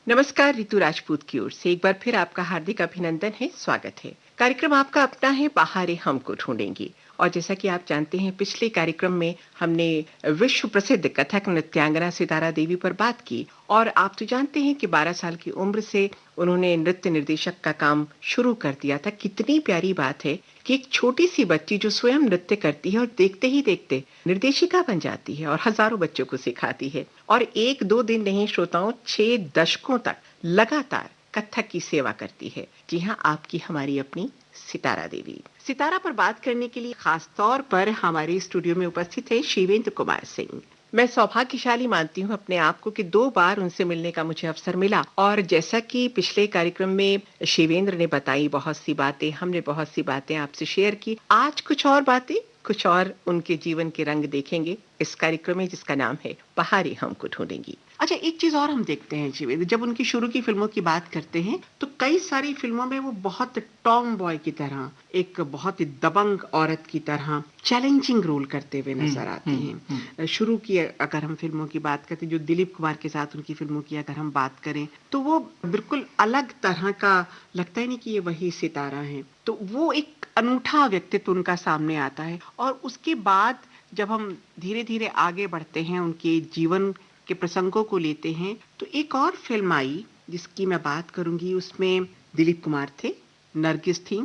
नमस्कार रितु राजपूत की ओर से एक बार फिर आपका हार्दिक अभिनंदन है, स्वागत है। कार्यक्रम आपका अपना है, बहारें हमको ढूंढेंगी। और जैसा कि आप जानते हैं, पिछले कार्यक्रम में हमने विश्व प्रसिद्ध कथक नृत्यांगना सितारा देवी पर बात की। और आप तो जानते हैं कि 12 साल की उम्र से उन्होंने नृत्य निर्देशक का काम शुरू कर दिया था। कितनी प्यारी बात है कि एक छोटी सी बच्ची जो स्वयं नृत्य करती है और देखते ही देखते निर्देशिका बन जाती है और हजारों बच्चों को सिखाती है। और एक दो दिन नहीं श्रोताओं, 6 दशकों तक लगातार कथक की सेवा करती है। जी हाँ, आपकी हमारी अपनी सितारा देवी। सितारा पर बात करने के लिए खास तौर पर हमारे स्टूडियो में उपस्थित है शिवेंद्र कुमार सिंह। मैं सौभाग्यशाली मानती हूँ अपने आप को कि 2 बार उनसे मिलने का मुझे अवसर मिला। और जैसा कि पिछले कार्यक्रम में शिवेंद्र ने बताई बहुत सी बातें, हमने बहुत सी बातें आपसे शेयर की। आज कुछ और बातें, कुछ और उनके जीवन के रंग देखेंगे इस कार्यक्रम में, जिसका नाम है बहारें हमको ढूंढेंगी। अच्छा, एक चीज और हम देखते हैं शिवेंद्र, जब उनकी शुरू की फिल्मों की बात करते हैं तो कई सारी फिल्मों में वो बहुत टॉम बॉय की तरह, एक बहुत ही दबंग औरत की तरह चैलेंजिंग रोल करते हुए नजर आती हैं। शुरू की अगर हम फिल्मों की बात करते हैं, जो दिलीप कुमार के साथ उनकी फिल्मों की अगर हम बात करें, तो वो बिल्कुल अलग तरह का लगता है, नहीं कि ये वही सितारा है। तो वो एक अनूठा व्यक्तित्व उनका सामने आता है। और उसके बाद जब हम धीरे धीरे आगे बढ़ते हैं, उनके जीवन के प्रसंगों को लेते हैं, तो एक और फिल्म आई जिसकी मैं बात करूंगी। उसमें दिलीप कुमार थे, नरगिस थी,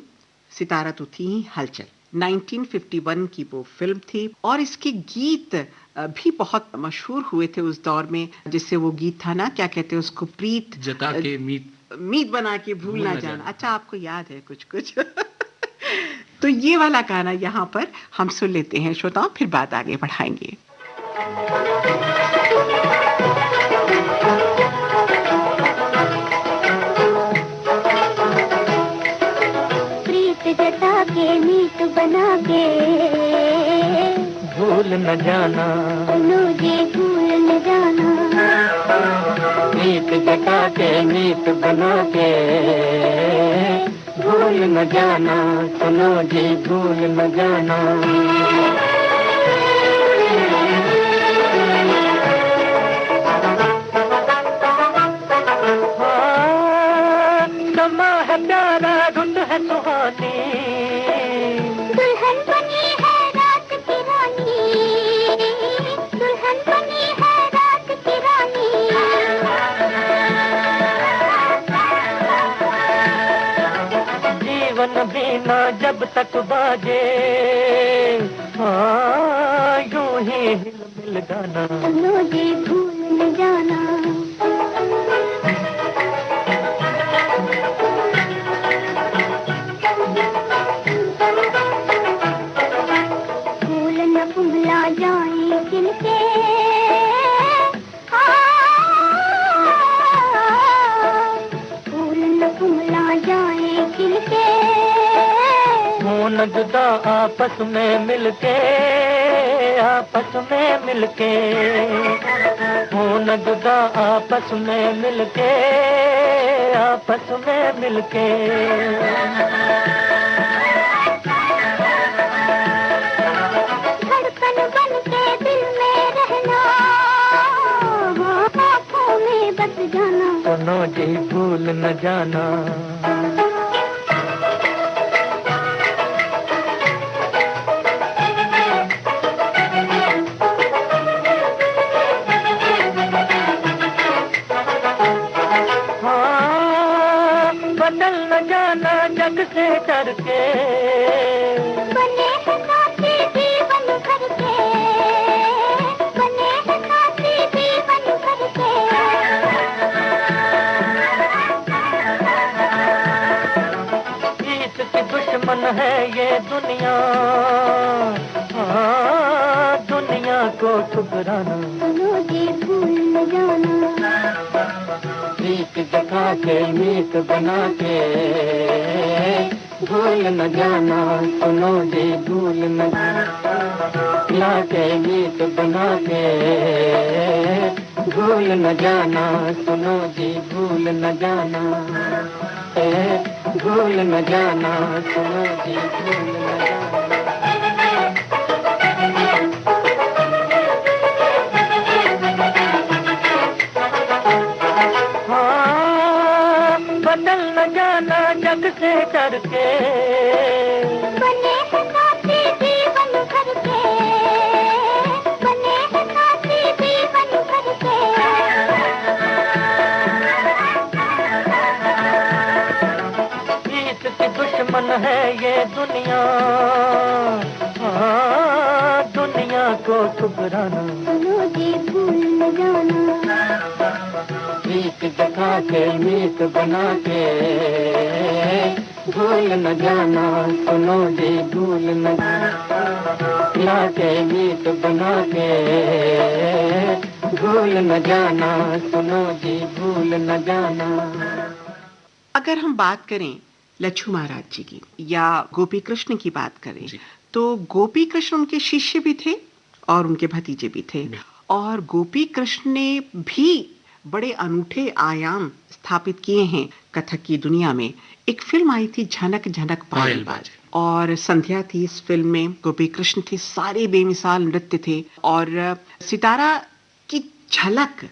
सितारा तो थी ही, हलचल 1951 की वो फिल्म थी। और इसके गीत भी बहुत मशहूर हुए थे उस दौर में। जिससे वो गीत था ना, क्या कहते हैं उसको, प्रीत जता के मीत मीत बना के भूल ना जाना। अच्छा, आपको याद है कुछ कुछ। तो ये वाला गाना यहाँ पर हम सुन लेते हैं श्रोताओं, फिर बात आगे बढ़ाएंगे। प्रीत जता के मीत बना के भूल न जाना, सुनो जी भूल न जाना। मीत जता के मीत बना के भूल न जाना, सुनो जी भूल न जाना। समा है प्यारा, रुत है सुहानी, दुल्हन बनी है रात की रानी, दुल्हन बनी है रात की रानी। जीवन बीना जब तक बाजे, यूं ही हिल मिल गाना, सुनो जी भूल न जाना। फूल न कुम्हला जाए खिलके, फूल न कुम्हला जाए खिलके। हो न जुदा आपस में मिलके, आपस में मिलके, हो न जुदा आपस में मिलके, आपस में मिलके। धड़कन बन के दिल में रहना, आँखों में बस जाना, सुनो जी भूल न जाना। हाँ, बदल न जाना जग से डर के, बने हैं साथी जीवन भर के, बने हैं साथी जीवन भर के। इसकी दुश्मन है ये दुनिया, हाँ, दुनिया को ठुकराना, सुनो जी भूल न जाना। मीत जता के मीत बना के भूल न जाना, सुनो जी भूल न जाना। के मीत बना के भूल न जाना, सुनो जी भूल न जाना, भूल न जाना, सुनो जी भूल न जाना। हाँ बदल न जाना जग से डर के, बने हैं साथी जीवन भर के, बने हैं साथी जीवन भर के। प्रीत की दुश्मन है ये दुनिया, हाँ, दुनिया को ठुकराना। सुनो जी भूल न जाना, प्रीत जगा के मीत बना के भूल न जाना। सुनो जी भूल न जाना, ला के मीत बना के भूल न जाना। सुनो जी भूल न जाना। अगर हम बात करें लच्छू महाराज जी की या गोपी कृष्ण की बात करें, तो गोपी कृष्ण उनके शिष्य भी थे और उनके भतीजे भी थे, और गोपी कृष्ण ने भी बड़े अनूठे आयाम स्थापित किए हैं कथक की दुनिया में। एक फिल्म आई थी झनक झनक पायल बाज, और संध्या थी इस फिल्म में, गोपी कृष्ण थे, सारे बेमिसाल नृत्य थे, और सितारा की झलक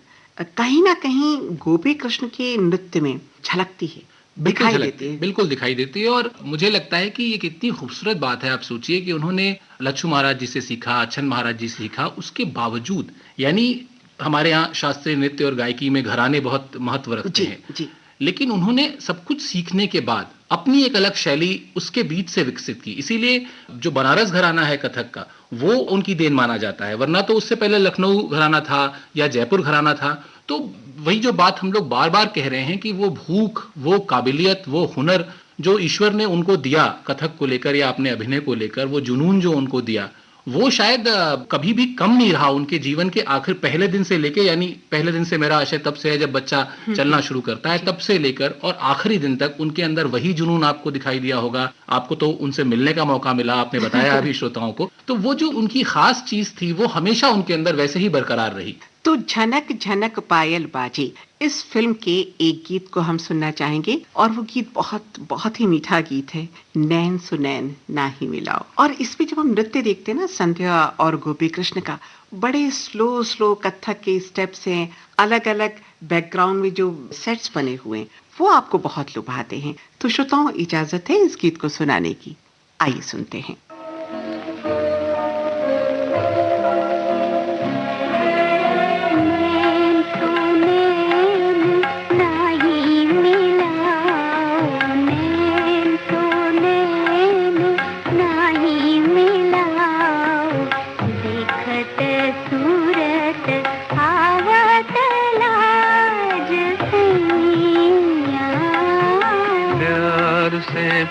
कहीं ना कहीं गोपी कृष्ण के नृत्य में झलकती है, दिखाई देती है। बिल्कुल दिखाई देती है। और मुझे लगता है कि ये कितनी खूबसूरत बात है। आप सोचिए कि उन्होंने लच्छू महाराज जी से सीखा, अच्छन महाराज जी से सीखा, उसके बावजूद, यानी हमारे यहाँ शास्त्रीय नृत्य और गायकी में घराने बहुत महत्व रखते हैं, लेकिन उन्होंने सब कुछ सीखने के बाद अपनी एक अलग शैली उसके बीच से विकसित की। इसीलिए जो बनारस घराना है कथक का, वो उनकी देन माना जाता है, वरना तो उससे पहले लखनऊ घराना था या जयपुर घराना था। तो वही जो बात हम लोग बार बार कह रहे हैं कि वो भूख, वो काबिलियत, वो हुनर जो ईश्वर ने उनको दिया कथक को लेकर या अपने अभिनय को लेकर, वो जुनून जो उनको दिया, वो शायद कभी भी कम नहीं रहा उनके जीवन के आखिर पहले दिन से लेके, यानी पहले दिन से मेरा आशय तब से है जब बच्चा चलना शुरू करता है, तब से लेकर और आखिरी दिन तक उनके अंदर वही जुनून आपको दिखाई दिया होगा। आपको तो उनसे मिलने का मौका मिला, आपने बताया अभी श्रोताओं को, तो वो जो उनकी खास चीज थी वो हमेशा उनके अंदर वैसे ही बरकरार रही। तो झनक झनक पायल बाजी, इस फिल्म के एक गीत को हम सुनना चाहेंगे, और वो गीत बहुत बहुत ही मीठा गीत है, नैन सुनैन ना ही मिलाओ। और इसमें जब हम नृत्य देखते हैं ना संध्या और गोपी कृष्ण का, बड़े स्लो स्लो कथक के स्टेप्स हैं, अलग अलग बैकग्राउंड में जो सेट्स बने हुए हैं, वो आपको बहुत लुभाते हैं। तो श्रोताओं, इजाजत है इस गीत को सुनाने की, आइए सुनते हैं।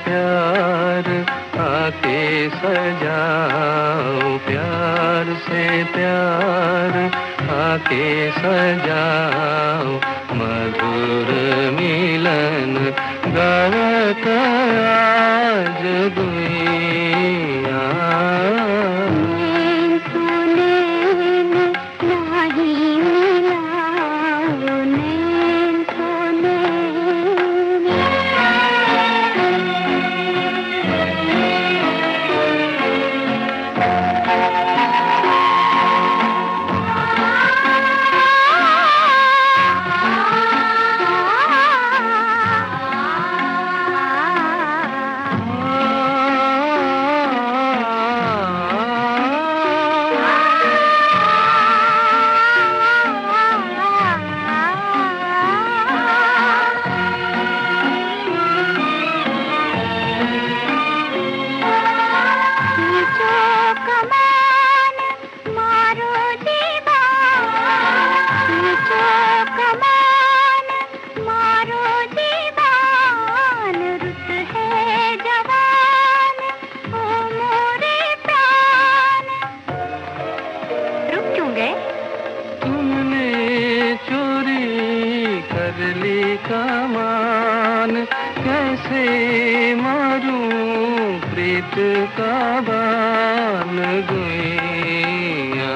प्यार आके सजाओ, प्यार से प्यार आके सजाओ, मधुर मिलन गावत आज दुनिया। कमान कैसे मारूं प्रीत का बान गुइया।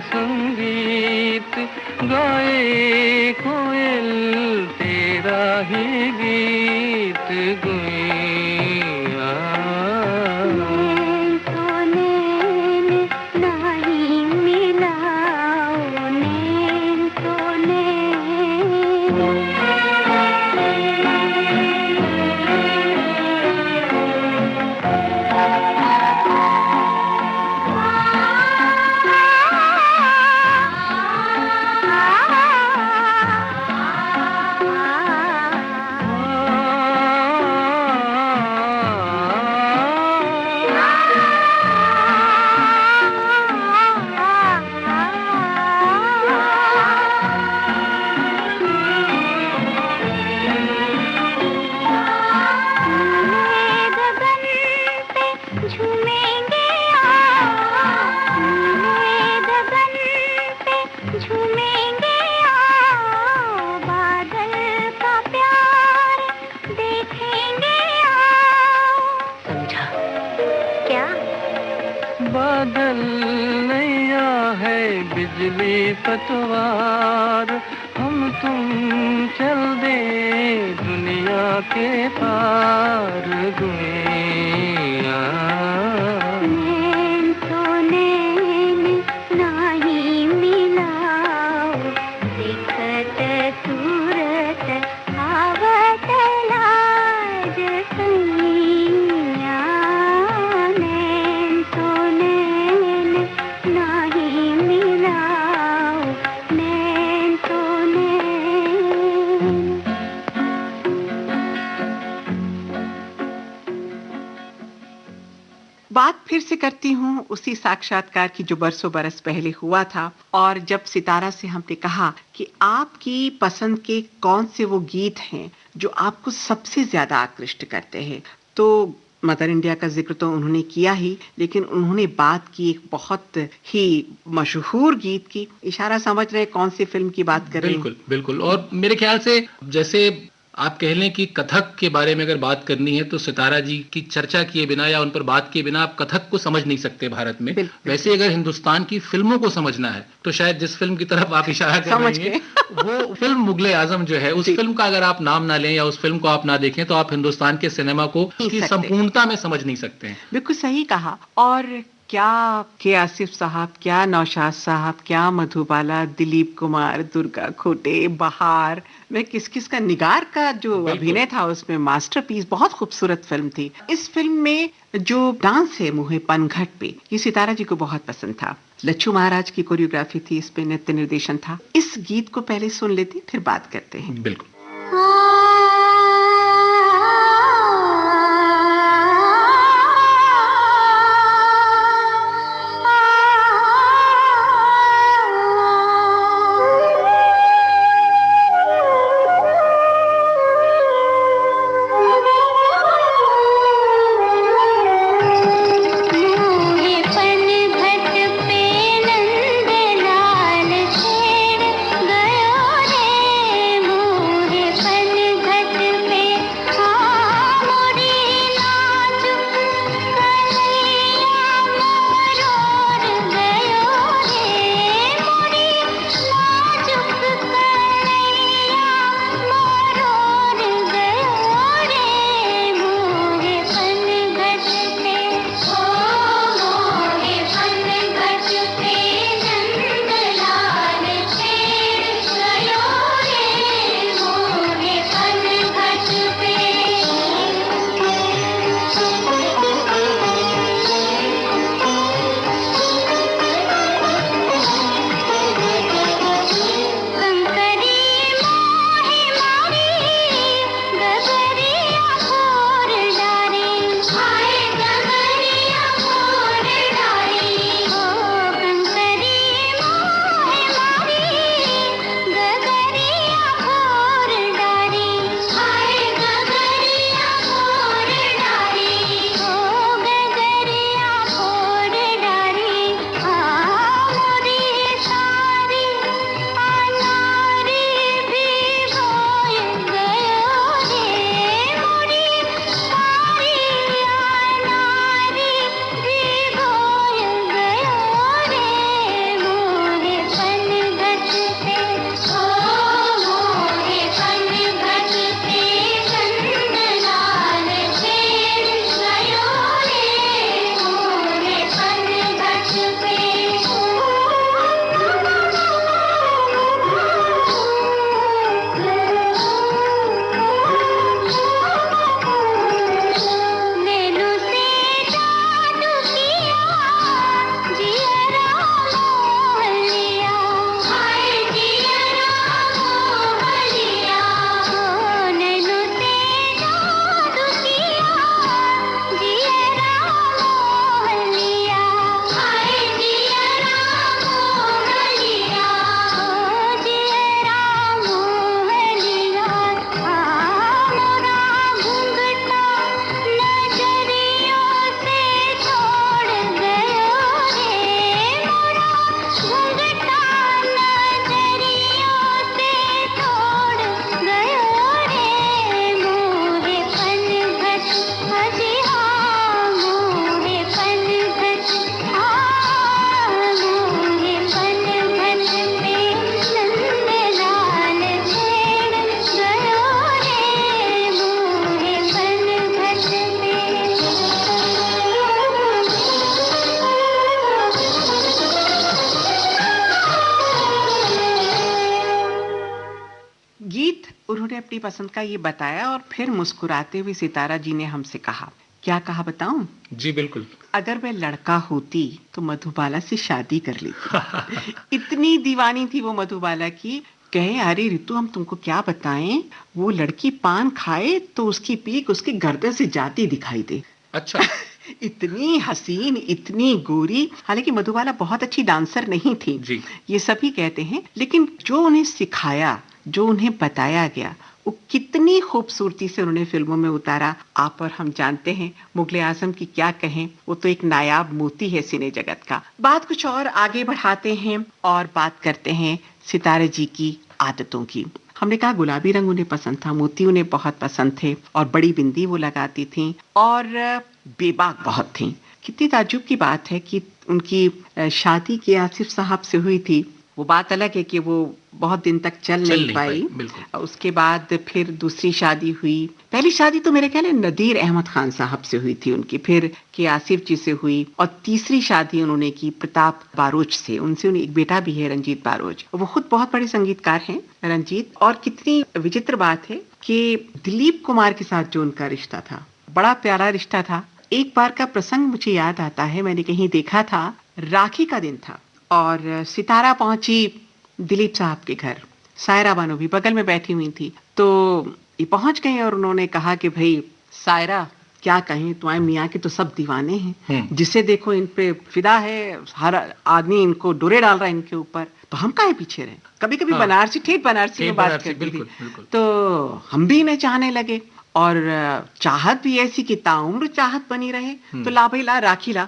संगीत गाए कोयल तेरा ही गीत गुइया नैन तो नैन नहीं मिलाओ नैन तो झूमेंगे गगन पे झूमेंगे आओ बादल का प्यार देखेंगे आओ समझा क्या बादल नैया है बिजली पतवार हम तुम चल दे दुनिया के पार गुइया नैन तो नैन नहीं मिलाओ दिखत सूरत आवत लाज सैया नैन तो नैन नहीं मिलाओ नैन तो नैन बात फिर से करती हूँ उसी साक्षात्कार की जो बरसों बरस पहले हुआ था और जब सितारा से हमने कहा कि आपकी पसंद के कौन से वो गीत हैं जो आपको सबसे ज्यादा आकृष्ट करते हैं, तो मदर इंडिया का जिक्र तो उन्होंने किया ही, लेकिन उन्होंने बात की एक बहुत ही मशहूर गीत की। इशारा समझ रहे कौन सी फिल्म की बात कर रहे हैं? बिल्कुल बिल्कुल। और मेरे ख्याल से जैसे आप कह लें कि कथक के बारे में अगर बात करनी है तो सितारा जी की चर्चा किए बिना या उन पर बात किए बिना आप कथक को समझ नहीं सकते भारत में। वैसे अगर हिंदुस्तान की फिल्मों को समझना है तो शायद जिस फिल्म की तरफ आप इशारा कर रही हैं वो फिल्म मुगले आजम जो है, उस फिल्म का अगर आप नाम ना लें या उस फिल्म को आप ना देखें तो आप हिंदुस्तान के सिनेमा को उसकी संपूर्णता में समझ नहीं सकते हैं। बिल्कुल सही कहा। और क्या के आसिफ साहब, क्या नौशाद साहब, क्या मधुबाला, दिलीप कुमार, दुर्गा खोटे, बहार, मैं किस किस का, निगार का जो अभिनय था उसमें मास्टरपीस, बहुत खूबसूरत फिल्म थी। इस फिल्म में जो डांस है मुहे पनघट पे, ये सितारा जी को बहुत पसंद था। लच्छू महाराज की कोरियोग्राफी थी, इस पे नृत्य निर्देशन था। इस गीत को पहले सुन लेते फिर बात करते हैं। बिल्कुल। मोहे अपनी पसंद का ये बताया और फिर मुस्कुराते हुए सितारा जी ने हमसे कहा, क्या कहा बताऊं? जी बिल्कुल। अगर मैं लड़का होती तो मधुबाला से शादी कर लेती। इतनी दीवानी थी वो मधुबाला की। कहे, अरे रितु हम तुमको क्या बताएं, वो लड़की पान खाए तो उसकी पीक उसके गर्दन से जाती दिखाई दे। अच्छा। इतनी हसीन, इतनी गोरी। हालांकि मधुबाला बहुत अच्छी डांसर नहीं थी, जी। ये सभी कहते हैं, लेकिन जो उन्हें सिखाया, जो उन्हें बताया गया, वो कितनी खूबसूरती से उन्होंने फिल्मों में उतारा। आप और हम जानते हैं, मुगले आजम की क्या कहें, वो तो एक नायाब मोती है सिने जगत का। बात कुछ और आगे बढ़ाते हैं और बात करते हैं सितारे जी की आदतों की। हमने कहा गुलाबी रंग उन्हें पसंद था, मोती उन्हें बहुत पसंद थे और बड़ी बिंदी वो लगाती थीं और बेबाक बहुत थीं। कितनी ताज्जुब की बात है कि उनकी शादी के आसिफ साहब से हुई थी। वो बात अलग है कि वो बहुत दिन तक चल नहीं पाई। बिल्कुल। उसके बाद फिर दूसरी शादी हुई। पहली शादी तो मेरे ख्याल है नदीर अहमद खान साहब से हुई थी उनकी, फिर के आसिफ जी से हुई और तीसरी शादी उन्होंने की प्रताप बारोच से। उनसे उन्हें एक बेटा भी है, रंजीत बारोच। वो खुद बहुत बड़े संगीतकार हैं रंजीत। और कितनी विचित्र बात है कि दिलीप कुमार के साथ जो उनका रिश्ता था, बड़ा प्यारा रिश्ता था। एक बार का प्रसंग मुझे याद आता है, मैंने कहीं देखा था, राखी का दिन था और सितारा पहुंची दिलीप साहब के घर। सायरा बानो भी बगल में बैठी हुई थी। तो ये पहुंच गए और उन्होंने कहा कि भाई सायरा, क्या कहें, तुम्हारे मियाँ के तो सब दीवाने हैं, जिसे देखो इन पे फिदा है, हर आदमी इनको डोरे डाल रहा है इनके ऊपर, तो हम काहे पीछे रहे। कभी कभी बनारसी, ठेठ बनारसी में बात करती थी। तो हम भी इन्हें चाहने लगे और चाहत भी ऐसी कि ताउम्र चाहत बनी रहे। तो ला भाई ला, राखी ला।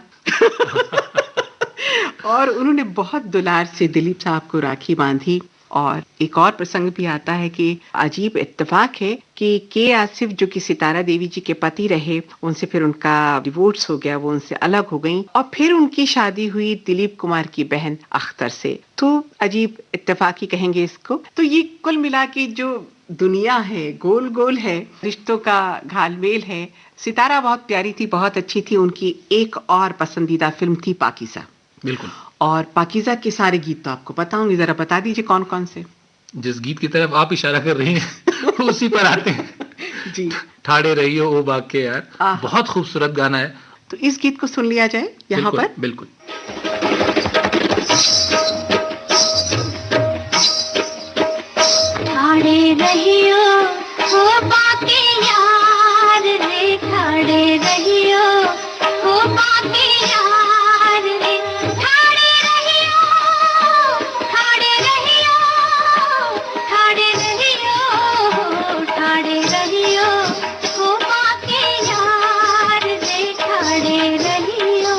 और उन्होंने बहुत दुलार से दिलीप साहब को राखी बांधी। और एक और प्रसंग भी आता है कि अजीब इत्तेफाक है कि के आसिफ जो कि सितारा देवी जी के पति रहे, उनसे फिर उनका डिवोर्स हो गया, वो उनसे अलग हो गई और फिर उनकी शादी हुई दिलीप कुमार की बहन अख्तर से। तो अजीब इत्तेफाक ही कहेंगे इसको। तो ये कुल मिला के जो दुनिया है, गोल गोल है, रिश्तों का घालमेल है। सितारा बहुत प्यारी थी, बहुत अच्छी थी। उनकी एक और पसंदीदा फिल्म थी पाकीज़ा। बिल्कुल। और पाकीज़ा के सारे गीत तो आपको पता होंगे, जरा बता दीजिए कौन कौन से। जिस गीत की तरफ आप इशारा कर रही हैं उसी पर आते हैं जी। ठाड़े रहियो ओ बाग के यार, बहुत खूबसूरत गाना है। तो इस गीत को सुन लिया जाए यहाँ पर। बिल्कुल। ठाड़े रहियो ओ बाके यार रे, ठाड़े रहियो ओ बाके यार रे, ठाड़े रहियो, ठाड़े रहियो, ठाड़े रहियो, ठाड़े रहियो ओ बाके यार रे, ठाड़े रहियो।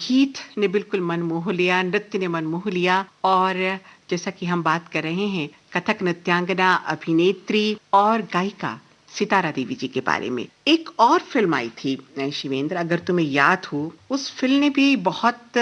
गीत ने बिल्कुल मन मोह लिया, नृत्य ने मन मोह लिया। और जैसा कि हम बात कर रहे हैं कथक नृत्यांगना, अभिनेत्री और गायिका सितारा देवी जी के बारे में। एक और फिल्म आई थी शिवेंद्र, अगर तुम्हें याद हो, उस फिल्म ने भी बहुत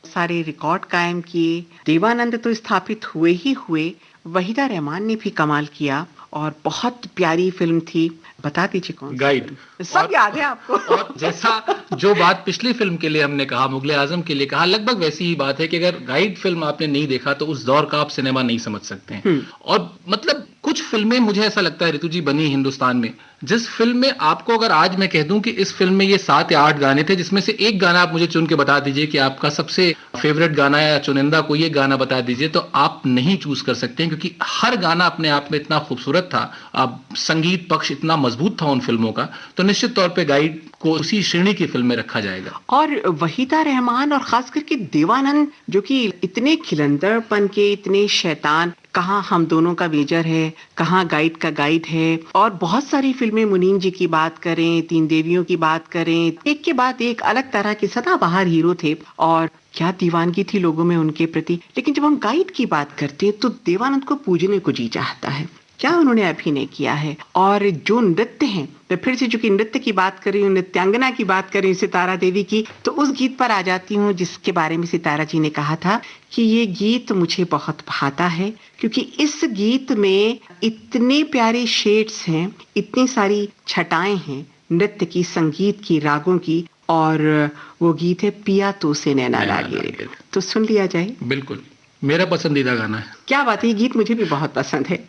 सारे रिकॉर्ड कायम किए। देवानंद तो स्थापित हुए ही हुए, वहीदा रहमान ने भी कमाल किया और बहुत प्यारी फिल्म थी। बता दीजिए कौन? गाइड। सब याद है आपको? और जैसा जो बात पिछली फिल्म के लिए हमने कहा, मुगले आजम के लिए कहा, लगभग वैसी ही बात है कि अगर गाइड फिल्म आपने नहीं देखा तो उस दौर का आप सिनेमा नहीं समझ सकते हैं। और मतलब कुछ फिल्में मुझे ऐसा लगता है ऋतु जी बनी हिंदुस्तान में, जिस फिल्म में आपको अगर आज मैं कह दूं कि इस फिल्म में ये 7 या 8 गाने थे, जिसमें से एक गाना आप मुझे चुन के बता दीजिए कि आपका सबसे फेवरेट गाना या चुनिंदा कोई एक गाना बता दीजिए, तो आप नहीं चूज कर सकते हैं, क्योंकि हर गाना अपने आप में इतना खूबसूरत था, अब संगीत पक्ष इतना मजबूत था उन फिल्मों का, तो निश्चित तौर पे गाइड को उसी श्रेणी की फिल्म में रखा जाएगा। और वहीदा रहमान और खास करके देवानंद, जो कि इतने खिलंदड़पन के, इतने शैतान, कहाँ हम दोनों का मेजर है, कहाँ गाइड का गाइड है, और बहुत सारी फिल्में, मुनीम जी की बात करें, तीन देवियों की बात करें, एक के बाद एक अलग तरह के सदाबहार हीरो थे और क्या दीवानगी थी लोगों में उनके प्रति। लेकिन जब हम गाइड की बात करते हैं तो देवानंद को पूजने को जी चाहता है। क्या उन्होंने अभिनय किया है, और जो नृत्य हैं, मैं फिर से चूंकि नृत्य की बात कर रही हूँ, नृत्यांगना की बात कर रही हूँ सितारा देवी की, तो उस गीत पर आ जाती हूँ जिसके बारे में सितारा जी ने कहा था कि ये गीत मुझे बहुत भाता है, क्योंकि इस गीत में इतने प्यारे शेड्स हैं, इतनी सारी छटाएं हैं नृत्य की, संगीत की, रागों की, और वो गीत है पिया तो से नैना लागे रे। तो सुन लिया जाए। बिल्कुल, मेरा पसंदीदा गाना है। क्या बात है, ये गीत मुझे भी बहुत पसंद है।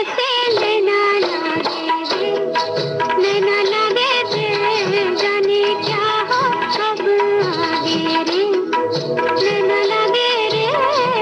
से लेना लागे रे, लेना लागे रे, जाने क्या हो अब आगे रे, लेना लागे रे,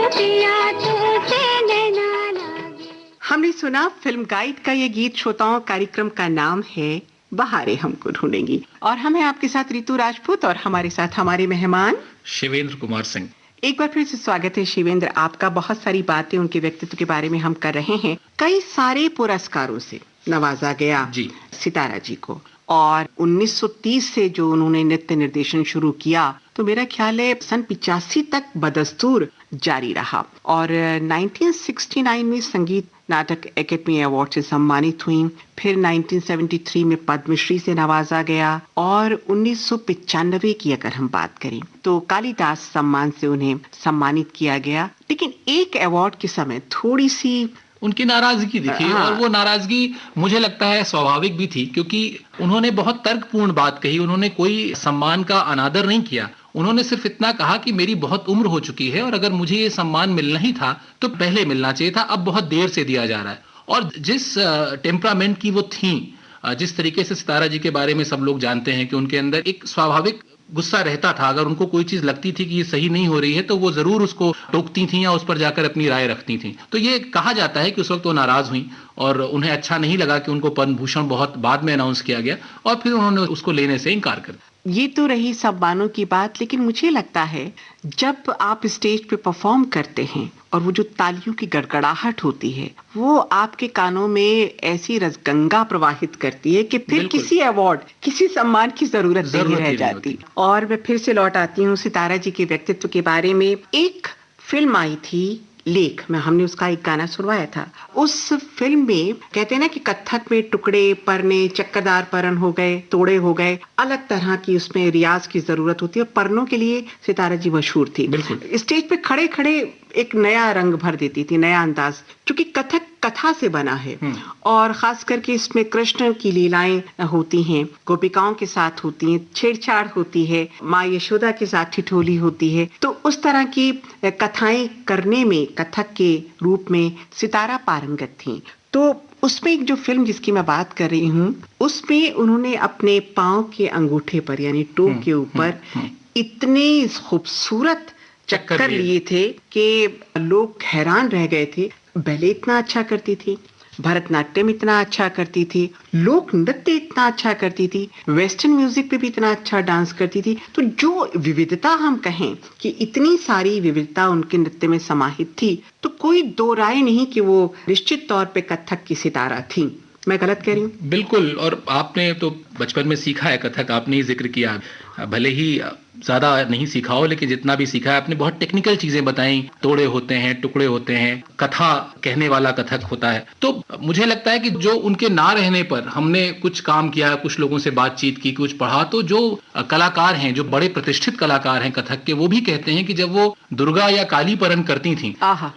पिया तो से लेना लागे। हमने सुना फिल्म गाइड का ये गीत। श्रोताओं, कार्यक्रम का नाम है बहारें हमको ढूंढेंगी और हम हैं आपके साथ रितु राजपूत और हमारे साथ हमारे मेहमान शिवेंद्र कुमार सिंह। एक बार फिर से स्वागत है शिवेंद्र आपका। बहुत सारी बातें उनके व्यक्तित्व के बारे में हम कर रहे हैं। कई सारे पुरस्कारों से नवाजा गया जी सितारा जी को, और 1930 से जो उन्होंने नृत्य निर्देशन शुरू किया तो मेरा ख्याल है सन 85 तक बदस्तूर जारी रहा, और 1969 में संगीत नाटक एकेडमी अवार्ड से सम्मानित हुई। फिर 1973 में पद्मश्री से नवाजा गया, और 1995 की अगर हम बात करें तो कालिदास सम्मान से उन्हें सम्मानित किया गया। लेकिन एक अवार्ड के समय थोड़ी सी उनकी नाराजगी दिखी। हाँ। और वो नाराजगी मुझे लगता है स्वाभाविक भी थी, क्योंकि उन्होंने बहुत तर्कपूर्ण बात कही। उन्होंने कोई सम्मान का अनादर नहीं किया। उन्होंने सिर्फ इतना कहा कि मेरी बहुत उम्र हो चुकी है और अगर मुझे ये सम्मान मिलना ही था तो पहले मिलना चाहिए था, अब बहुत देर से दिया जा रहा है। और जिस टेम्परामेंट की वो थी, जिस तरीके से सितारा जी के बारे में सब लोग जानते हैं कि उनके अंदर एक स्वाभाविक गुस्सा रहता था। अगर उनको कोई चीज लगती थी कि ये सही नहीं हो रही है तो वो जरूर उसको टोकती थी या उस पर जाकर अपनी राय रखती थी। तो ये कहा जाता है कि उस वक्त वो नाराज हुई और उन्हें अच्छा नहीं लगा कि उनको पद्म भूषण बहुत बाद में अनाउंस किया गया, और फिर उन्होंने उसको लेने से इनकार कर दिया। ये तो रही सम्मानों की बात, लेकिन मुझे लगता है जब आप स्टेज पे परफॉर्म करते हैं और वो जो तालियों की गड़गड़ाहट होती है वो आपके कानों में ऐसी रसगंगा प्रवाहित करती है कि फिर बिल्कुल। किसी अवार्ड, किसी सम्मान की जरूरत नहीं रह ही नहीं जाती। होती। और मैं फिर से लौट आती हूँ सितारा जी के व्यक्तित्व के बारे में। एक फिल्म आई थी लेख में, हमने उसका एक गाना सुनवाया था। उस फिल्म में कहते हैं ना कि कथक में टुकड़े परने, चक्करदार परन हो गए, तोड़े हो गए, अलग तरह की उसमें रियाज की जरूरत होती है। और परनों के लिए सितारा जी मशहूर थी। बिल्कुल। स्टेज पे खड़े खड़े एक नया रंग भर देती थी, नया अंदाज, क्योंकि कथक कथा से बना है। और खास करके इसमें कृष्ण की लीलाएं होती हैं, गोपिकाओं के साथ होती हैं, छेड़छाड़ होती है, माँ यशोदा के साथ ठिठोली होती है। तो उस तरह की कथाएं करने में कथक के रूप में सितारा पारंगत थी। तो उसमें एक जो फिल्म जिसकी मैं बात कर रही हूँ, उसमें उन्होंने अपने पांव के अंगूठे पर यानी टो के ऊपर इतने खूबसूरत चक्कर लिए थे कि लोग हैरान रह गए थे। बैले इतना अच्छा करती थी, भरतनाट्यम इतना अच्छा करती थी, लोक नृत्य इतना अच्छा करती थी, वेस्टर्न म्यूजिक पे भी इतना अच्छा डांस करती थी। तो जो विविधता हम कहें कि इतनी सारी विविधता उनके नृत्य में समाहित थी, तो कोई दो राय नहीं कि वो निश्चित तौर पे कथक की सितारा थी। मैं गलत कह रही हूँ? बिल्कुल। और आपने तो बचपन में सीखा है कथक, आपने ही जिक्र किया। भले ही ज्यादा नहीं सीखा हो, लेकिन जितना भी सीखा है आपने बहुत टेक्निकल चीजें बताई। तोड़े होते हैं, टुकड़े होते हैं, कथा कहने वाला कथक होता है। तो मुझे लगता है कि जो उनके ना रहने पर हमने कुछ काम किया, कुछ लोगों से बातचीत की, कुछ पढ़ा, तो जो कलाकार हैं, जो बड़े प्रतिष्ठित कलाकार हैं कथक के, वो भी कहते हैं कि जब वो दुर्गा या काली परन करती थी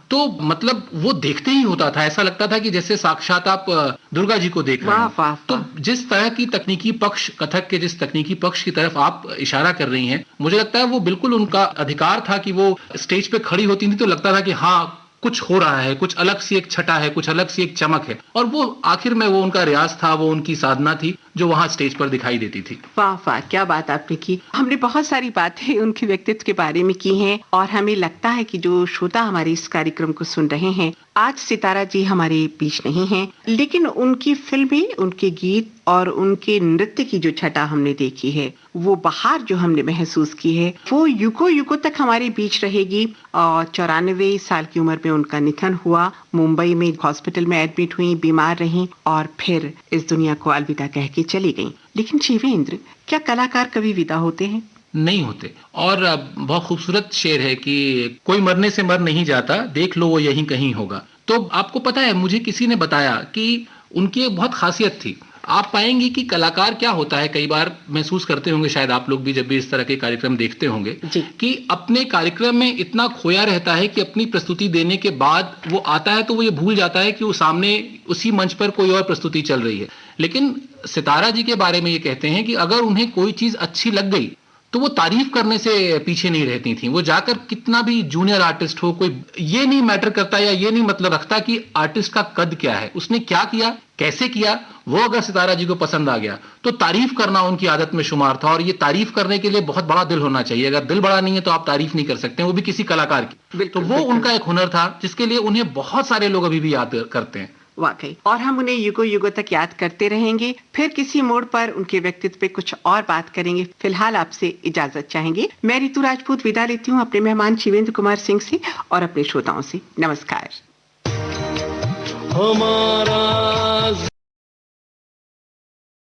तो मतलब वो देखते ही होता था, ऐसा लगता था कि जैसे साक्षात आप दुर्गा जी को देख रहे हैं। तो जिस तरह की तकनीकी पक्ष, कथक के जिस तकनीकी पक्ष की तरफ आप इशारा कर रही हैं, मुझे लगता है वो बिल्कुल उनका अधिकार था कि वो स्टेज पे खड़ी होती थी तो लगता था कि हाँ कुछ हो रहा है, कुछ अलग सी एक छटा है, कुछ अलग सी एक चमक है। और वो आखिर में वो उनका रियाज था, वो उनकी साधना थी जो वहां स्टेज पर दिखाई देती थी। वाह वाह, क्या बात आपने की। हमने बहुत सारी बातें उनके व्यक्तित्व के बारे में की हैं, और हमें लगता है कि जो श्रोता हमारे इस कार्यक्रम को सुन रहे हैं, आज सितारा जी हमारे बीच नहीं हैं, लेकिन उनकी फिल्में, उनके गीत और उनके नृत्य की जो छटा हमने देखी है, वो बहार जो हमने महसूस की है, वो युगों युगों तक हमारे बीच रहेगी। और 94 साल की उम्र में उनका निधन हुआ। मुंबई में हॉस्पिटल में एडमिट हुई, बीमार रहीं और फिर इस दुनिया को अलविदा कह के चली गईं। लेकिन शिवेंद्र, क्या कलाकार कभी विदा होते हैं? नहीं होते। और बहुत खूबसूरत शेर है कि कोई मरने से मर नहीं जाता, देख लो वो यहीं कहीं होगा। तो आपको पता है, मुझे किसी ने बताया कि उनकी एक बहुत खासियत थी। आप पाएंगे कि कलाकार क्या होता है, कई बार महसूस करते होंगे, शायद आप लोग भी जब भी इस तरह के कार्यक्रम देखते होंगे, कि अपने कार्यक्रम में इतना खोया रहता है कि अपनी प्रस्तुति देने के बाद वो आता है तो वो ये भूल जाता है कि वो सामने उसी मंच पर कोई और प्रस्तुति चल रही है। लेकिन सितारा जी के बारे में ये कहते हैं कि अगर उन्हें कोई चीज अच्छी लग गई तो वो तारीफ करने से पीछे नहीं रहती थी। वो जाकर कितना भी जूनियर आर्टिस्ट हो, कोई ये नहीं मैटर करता या ये नहीं मतलब रखता कि आर्टिस्ट का कद क्या है, उसने क्या किया, कैसे किया, वो अगर सितारा जी को पसंद आ गया तो तारीफ करना उनकी आदत में शुमार था। और ये तारीफ करने के लिए बहुत बड़ा दिल होना चाहिए। अगर दिल बड़ा नहीं है तो आप तारीफ नहीं कर सकते, वो भी किसी कलाकार की। तो वो उनका एक हुनर था जिसके लिए उन्हें बहुत सारे लोग अभी भी याद करते हैं। वाकई, और हम उन्हें युगों युगों तक याद करते रहेंगे। फिर किसी मोड़ पर उनके व्यक्तित्व पे कुछ और बात करेंगे। फिलहाल आपसे इजाजत चाहेंगे। मैं रितु राजपूत विदा लेती हूँ अपने मेहमान शिवेंद्र कुमार सिंह से और अपने श्रोताओं से। नमस्कार। हमारा